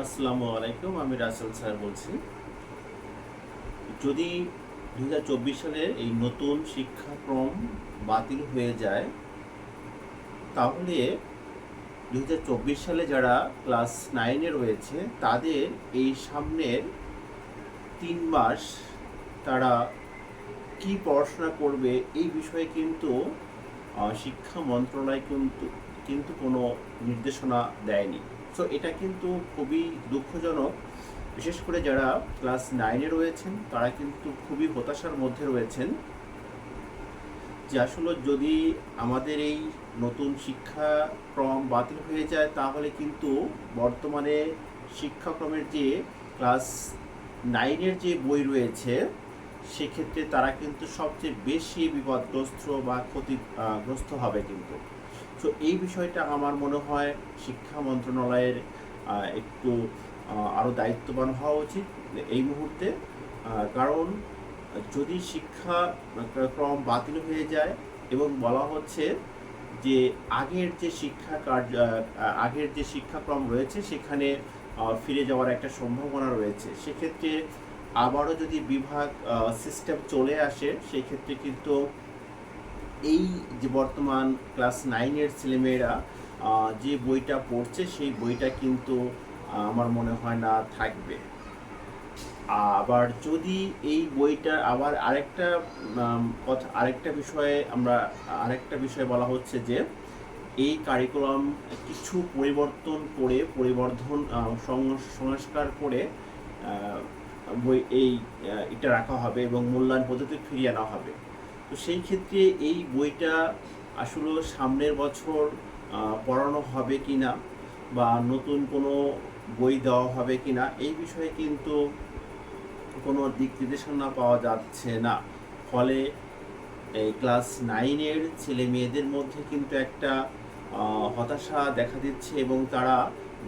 আসসালামু আলাইকুম, আমি রাসেল স্যার বলছি। যদি 2024 সালের এই নতুন শিক্ষাক্রম বাতিল হয়ে যায়, তাহলে 2024 সালে যারা ক্লাস 9-এ রয়েছে তাদের এই সামনের 3 মাস তারা কি পড়াশোনা করবে এই বিষয়ে কিন্তু শিক্ষা মন্ত্রণালয় কিন্তু কিন্তু কোনো নির্দেশনা দেয়নি। সো এটা কিন্তু খুবই দুঃখজনক। বিশেষ করে যারা ক্লাস 9-এ রয়েছেন তারা কিন্তু খুবই হতাশার মধ্যে রয়েছেন যে আসলে যদি আমাদের এই নতুন শিক্ষাক্রম বাতিল হয়ে যায়, তাহলে কিন্তু বর্তমানে শিক্ষাক্রমের যে ক্লাস 9-এর যে বই রয়েছে সেক্ষেত্রে তারা কিন্তু সবচেয়ে বেশি বিপদগ্রস্ত বা ক্ষতিগ্রস্ত হবে কিন্তু। তো এই বিষয়টা আমার মনে হয় শিক্ষা মন্ত্রণালয়ের একটু আরও দায়িত্ববান হওয়া উচিত এই মুহূর্তে। কারণ যদি শিক্ষাক্রম বাতিল হয়ে যায় এবং বলা হচ্ছে যে আগের যে শিক্ষাক্রম রয়েছে সেখানে ফিরে যাওয়ার একটা সম্ভাবনা রয়েছে, সেক্ষেত্রে আবারও যদি বিভাগ সিস্টেম চলে আসে, সেক্ষেত্রে কিন্তু এই যে বর্তমান ক্লাস 9-এর ছেলেমেয়েরা যে বইটা পড়ছে সেই বইটা কিন্তু আমার মনে হয় না থাকবে। আবার যদি এই বইটা আবার আরেকটা বিষয়ে বলা হচ্ছে যে এই কারিকুলাম কিছু সংস্কার করে এটা রাখা হবে এবং মূল্যায়ন পদ্ধতি ফিরিয়ে আনা হবে। তো সেই ক্ষেত্রে এই বইটা আসলে সামনের বছর পড়ানো হবে কিনা বা নতুন কোনো বই দেওয়া হবে কিনা এই বিষয়ে কিন্তু কোনো দিক নির্দেশনা পাওয়া যাচ্ছে না। ফলে এই ক্লাস 9-এর ছেলে মেয়েদের মধ্যে কিন্তু একটা হতাশা দেখা দিচ্ছে এবং তারা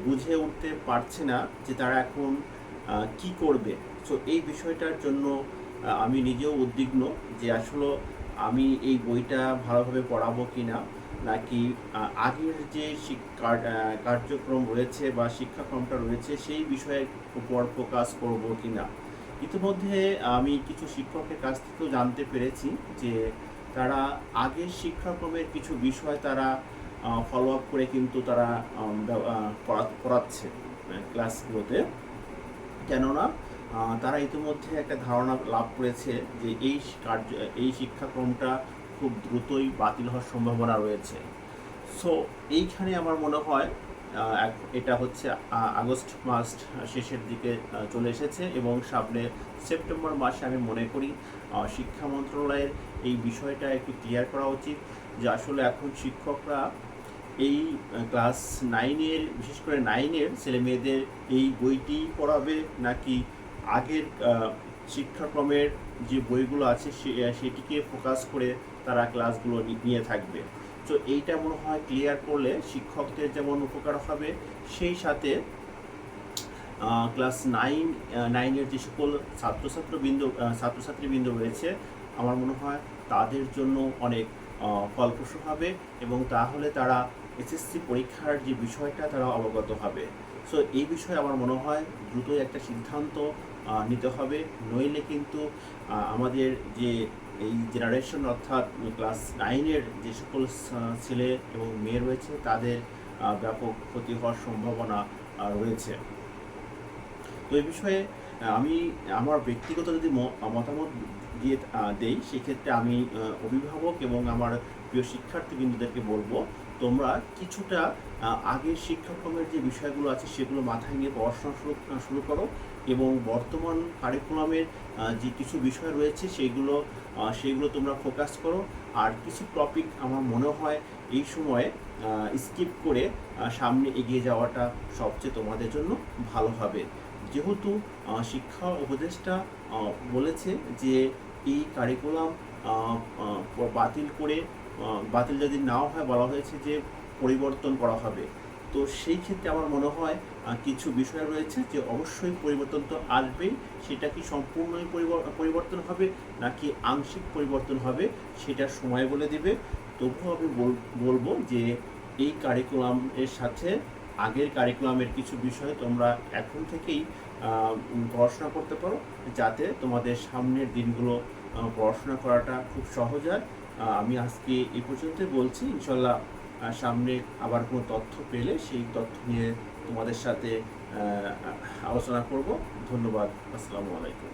বুঝে উঠতে পারছে না যে তারা এখন কি করবে। সো এই বিষয়টার জন্য আমি নিজেও উদ্বিগ্ন যে আসলে আমি এই বইটা ভালোভাবে পড়াবো কিনা, নাকি আগের যে কার্যক্রম রয়েছে বা শিক্ষাক্রমটা রয়েছে সেই বিষয়ের উপর ফোকাস করব কিনা। ইতিমধ্যে আমি কিছু শিক্ষকের কাছ থেকেও জানতে পেরেছি যে তারা আগের শিক্ষাক্রমের কিছু বিষয় তারা ফলো আপ করে কিন্তু তারা পড়াচ্ছে ক্লাসগুলোতে। কেননা তারা ইতিমধ্যে একটা ধারণা লাভ করেছে যে এই শিক্ষাক্রমটা খুব দ্রুতই বাতিল হওয়ার সম্ভাবনা রয়েছে। সো এইখানে আমার মনে হয় এটা হচ্ছে আগস্ট মাস শেষের দিকে চলে এসেছে এবং সামনে সেপ্টেম্বর মাসে আমি মনে করি শিক্ষা মন্ত্রণালয়ের এই বিষয়টা একটু ক্লিয়ার করা উচিত যে আসলে এখন শিক্ষকরা এই ক্লাস 9-এর, বিশেষ করে 9-এর ছেলে মেয়েদের এই বইটি পড়াবে নাকি আগের শিক্ষাক্রমের যে বইগুলো আছে সেটিকে ফোকাস করে তারা ক্লাসগুলো নিয়ে থাকবে। তো এইটা মনে হয় ক্লিয়ার করলে শিক্ষকদের যেমন উপকার হবে, সেই সাথে ক্লাস 9-এর যে সকল ছাত্রছাত্রীবৃন্দ রয়েছে আমার মনে হয় তাদের জন্য অনেক ফলপ্রসূ হবে এবং তাহলে তারা এসএসসি পরীক্ষার যে বিষয়টা তারা অবগত হবে। সো এই বিষয়ে আমার মনে হয় দ্রুতই একটা সিদ্ধান্ত নিতে হবে, নইলে কিন্তু আমাদের যে এই জেনারেশন অর্থাৎ ক্লাস 9-এর যে সকল ছেলে এবং মেয়ে রয়েছে তাদের ব্যাপক ক্ষতি হওয়ার সম্ভাবনা রয়েছে। তো এই বিষয়ে আমি আমার ব্যক্তিগত যদি মতামত দিয়ে দেই, সেক্ষেত্রে আমি অভিভাবক এবং আমার প্রিয় শিক্ষার্থীবৃন্দদেরকে বলবো, তোমরা কিছুটা আগের শিক্ষাক্রমের যে বিষয়গুলো আছে সেগুলো মাথায় নিয়ে পড়াশোনা শুরু করো এবং বর্তমান কারিকুলামের যে কিছু বিষয় রয়েছে সেইগুলো তোমরা ফোকাস করো। আর কিছু টপিক আমার মনে হয় এই সময়ে স্কিপ করে সামনে এগিয়ে যাওয়াটা সবচেয়ে তোমাদের জন্য ভালো হবে। যেহেতু শিক্ষা উপদেষ্টা বলেছে যে এই কারিকুলাম বাতিল যদি নাও হয়, বলা হয়েছে যে পরিবর্তন করা হবে। তো সেই ক্ষেত্রে আমার মনে হয় কিছু বিষয় রয়েছে যে অবশ্যই পরিবর্তন তো আসবেই। সেটা কি সম্পূর্ণই পরিবর্তন হবে নাকি আংশিক পরিবর্তন হবে সেটা সময় বলে দেবে। তবুও আমি বলবো যে এই কারিকুলামের সাথে আগের কারিকুলামের কিছু বিষয় তোমরা এখন থেকেই পড়াশোনা করতে পারো, যাতে তোমাদের সামনের দিনগুলো পড়াশোনা করাটা খুব সহজ হয়। আমি আজকে এই পর্যন্তই বলছি। ইনশাল্লাহ সামনে আবার কোনো তথ্য পেলে সেই তথ্য নিয়ে তোমাদের সাথে আলোচনা করব। ধন্যবাদ। আসসালামু আলাইকুম।